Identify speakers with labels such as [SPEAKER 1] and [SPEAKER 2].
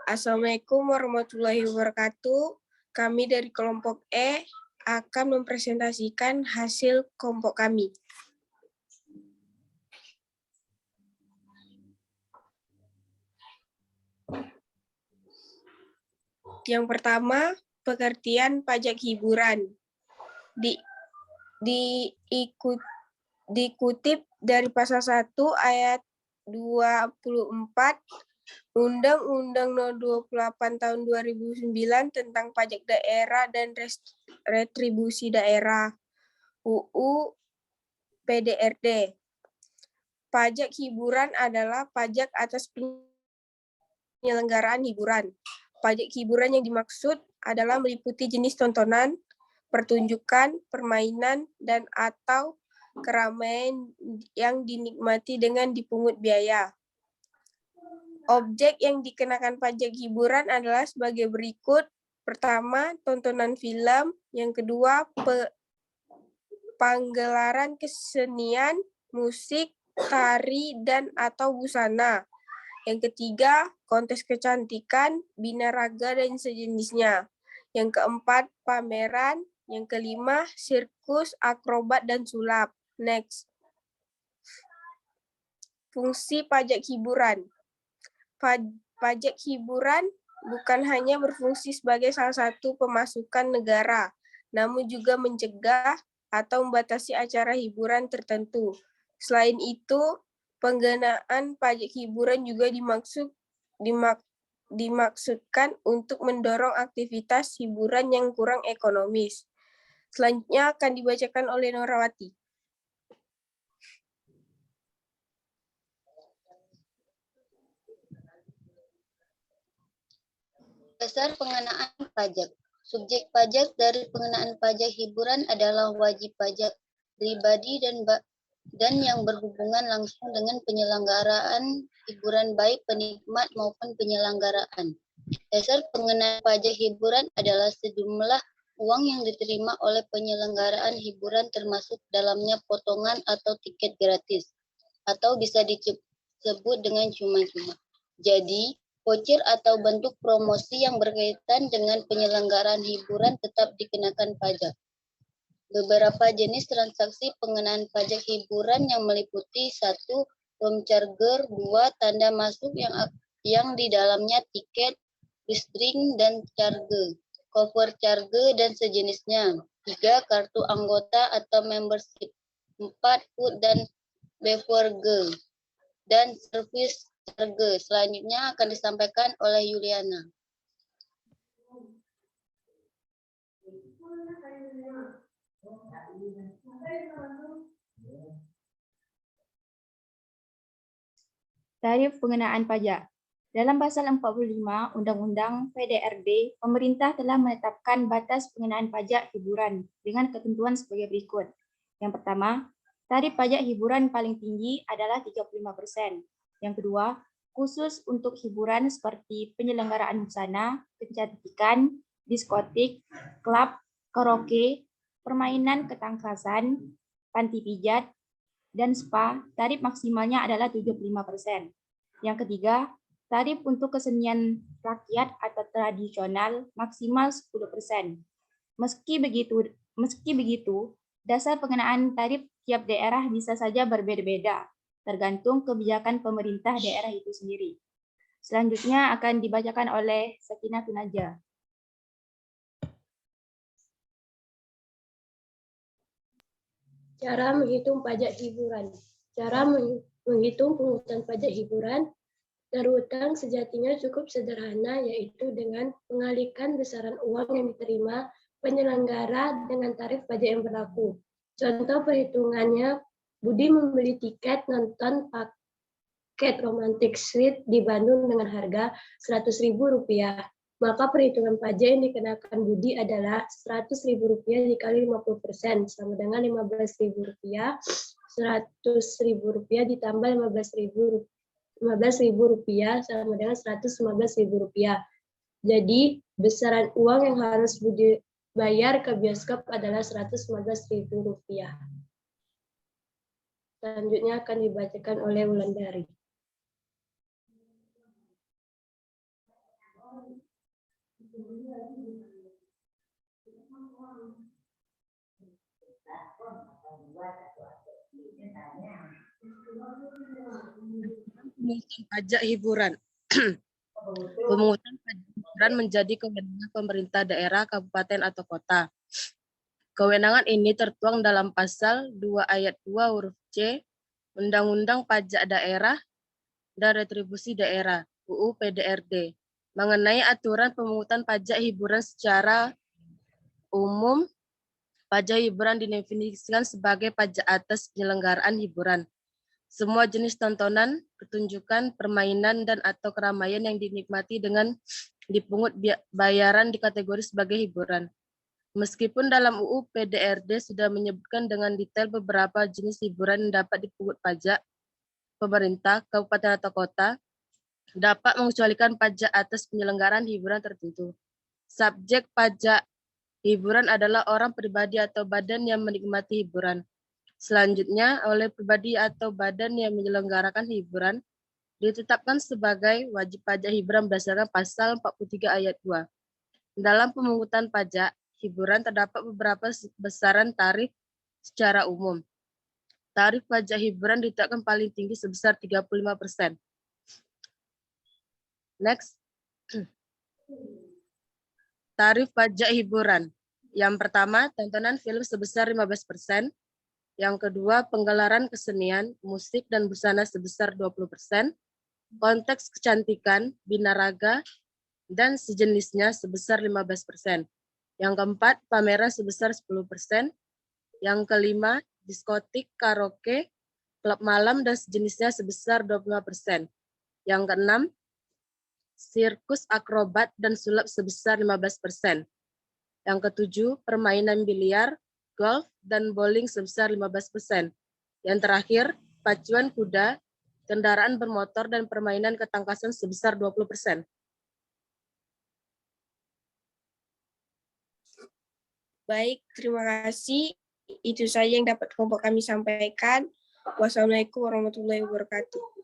[SPEAKER 1] Assalamualaikum warahmatullahi wabarakatuh. Kami dari kelompok E akan mempresentasikan hasil kelompok kami. Yang pertama, pengertian pajak hiburan. Dikutip dari pasal 1 ayat 24 Undang-Undang No. 28 Tahun 2009 tentang Pajak Daerah dan Retribusi Daerah UU PDRD. Pajak hiburan adalah pajak atas penyelenggaraan hiburan. Pajak hiburan yang dimaksud adalah meliputi jenis tontonan, pertunjukan, permainan, dan atau keramaian yang dinikmati dengan dipungut biaya. Objek yang dikenakan pajak hiburan adalah sebagai berikut. Pertama, tontonan film. Yang kedua, panggelaran kesenian, musik, tari, dan atau busana. Yang ketiga, kontes kecantikan, binaraga, dan sejenisnya. Yang keempat, pameran. Yang kelima, sirkus, akrobat, dan sulap. Next. Fungsi pajak hiburan. Pajak hiburan bukan hanya berfungsi sebagai salah satu pemasukan negara, namun juga mencegah atau membatasi acara hiburan tertentu. Selain itu, penggunaan pajak hiburan juga dimaksudkan untuk mendorong aktivitas hiburan yang kurang ekonomis. Selanjutnya akan dibacakan oleh Norawati.
[SPEAKER 2] Dasar pengenaan pajak. Subjek pajak dari pengenaan pajak hiburan adalah wajib pajak pribadi dan yang berhubungan langsung dengan penyelenggaraan hiburan baik penikmat maupun penyelenggaraan. Dasar pengenaan pajak hiburan adalah sejumlah uang yang diterima oleh penyelenggaraan hiburan termasuk dalamnya potongan atau tiket gratis atau bisa disebut dengan cuma-cuma. Jadi, voucher atau bentuk promosi yang berkaitan dengan penyelenggaraan hiburan tetap dikenakan pajak. Beberapa jenis transaksi pengenaan pajak hiburan yang meliputi 1. Room charger, 2. Tanda masuk yang di dalamnya tiket, listring, dan charge, cover charge, dan sejenisnya. 3. Kartu anggota atau membership. 4. Food dan beverage, dan service charge. Selanjutnya akan disampaikan oleh Yuliana.
[SPEAKER 3] Tarif pengenaan pajak. Dalam pasal 45 Undang-Undang PDRD, pemerintah telah menetapkan batas pengenaan pajak hiburan dengan ketentuan sebagai berikut. Yang pertama, tarif pajak hiburan paling tinggi adalah 35%. Yang kedua, khusus untuk hiburan seperti penyelenggaraan busana, kecantikan, diskotik, klub, karaoke, permainan ketangkasan, panti pijat, dan spa, tarif maksimalnya adalah 75%. Yang ketiga, tarif untuk kesenian rakyat atau tradisional maksimal 10%. Meski begitu, dasar pengenaan tarif tiap daerah bisa saja berbeda-beda, tergantung kebijakan pemerintah daerah itu sendiri. Selanjutnya akan dibacakan oleh Sakinah Tunaja.
[SPEAKER 4] Cara menghitung pajak hiburan. Cara menghitung pungutan pajak hiburan terhutang sejatinya cukup sederhana, yaitu dengan mengalihkan besaran uang yang diterima penyelenggara dengan tarif pajak yang berlaku. Contoh perhitungannya, Budi membeli tiket nonton paket Romantic Suite di Bandung dengan harga Rp100.000. Maka perhitungan pajak yang dikenakan Budi adalah Rp100.000 dikali 50%, sama dengan Rp15.000. Rp100.000 ditambah Rp15.000 sama dengan Rp115.000. Jadi besaran uang yang harus Budi bayar ke bioskop adalah Rp115.000. Selanjutnya akan dibacakan oleh Wulandari.
[SPEAKER 5] Pemungutan pajak hiburan. Pemungutan pajak hiburan menjadi kewenangan pemerintah daerah, kabupaten, atau kota. Kewenangan ini tertuang dalam pasal 2 ayat 2 huruf C Undang-Undang Pajak Daerah dan Retribusi Daerah (UU PDRD) mengenai aturan pemungutan pajak hiburan secara umum. Pajak hiburan didefinisikan sebagai pajak atas penyelenggaraan hiburan. Semua jenis tontonan, pertunjukan, permainan, dan atau keramaian yang dinikmati dengan dipungut bayaran dikategori sebagai hiburan. Meskipun dalam UU PDRD sudah menyebutkan dengan detail beberapa jenis hiburan yang dapat dipungut pajak, pemerintah, kabupaten atau kota dapat mengecualikan pajak atas penyelenggaraan hiburan tertentu. Subjek pajak hiburan adalah orang pribadi atau badan yang menikmati hiburan. Selanjutnya, oleh pribadi atau badan yang menyelenggarakan hiburan ditetapkan sebagai wajib pajak hiburan berdasarkan pasal 43 ayat 2. Dalam pemungutan pajak hiburan terdapat beberapa besaran tarif secara umum. Tarif pajak hiburan ditetapkan paling tinggi sebesar 35%. Next. Tarif pajak hiburan. Yang pertama, tontonan film sebesar 15%. Yang kedua, penggelaran kesenian, musik, dan busana sebesar 20%. Konteks kecantikan, binaraga, dan sejenisnya sebesar 15%. Yang keempat, pameran sebesar 10%. Yang kelima, diskotik, karaoke, klub malam, dan sejenisnya sebesar 25%. Yang keenam, sirkus akrobat dan sulap sebesar 15%. Yang ketujuh, permainan biliar, golf, dan bowling sebesar 15%. Yang terakhir, pacuan kuda, kendaraan bermotor, dan permainan ketangkasan sebesar 20%.
[SPEAKER 1] Baik, terima kasih. Itu saja yang dapat kelompok kami sampaikan. Wassalamualaikum warahmatullahi wabarakatuh.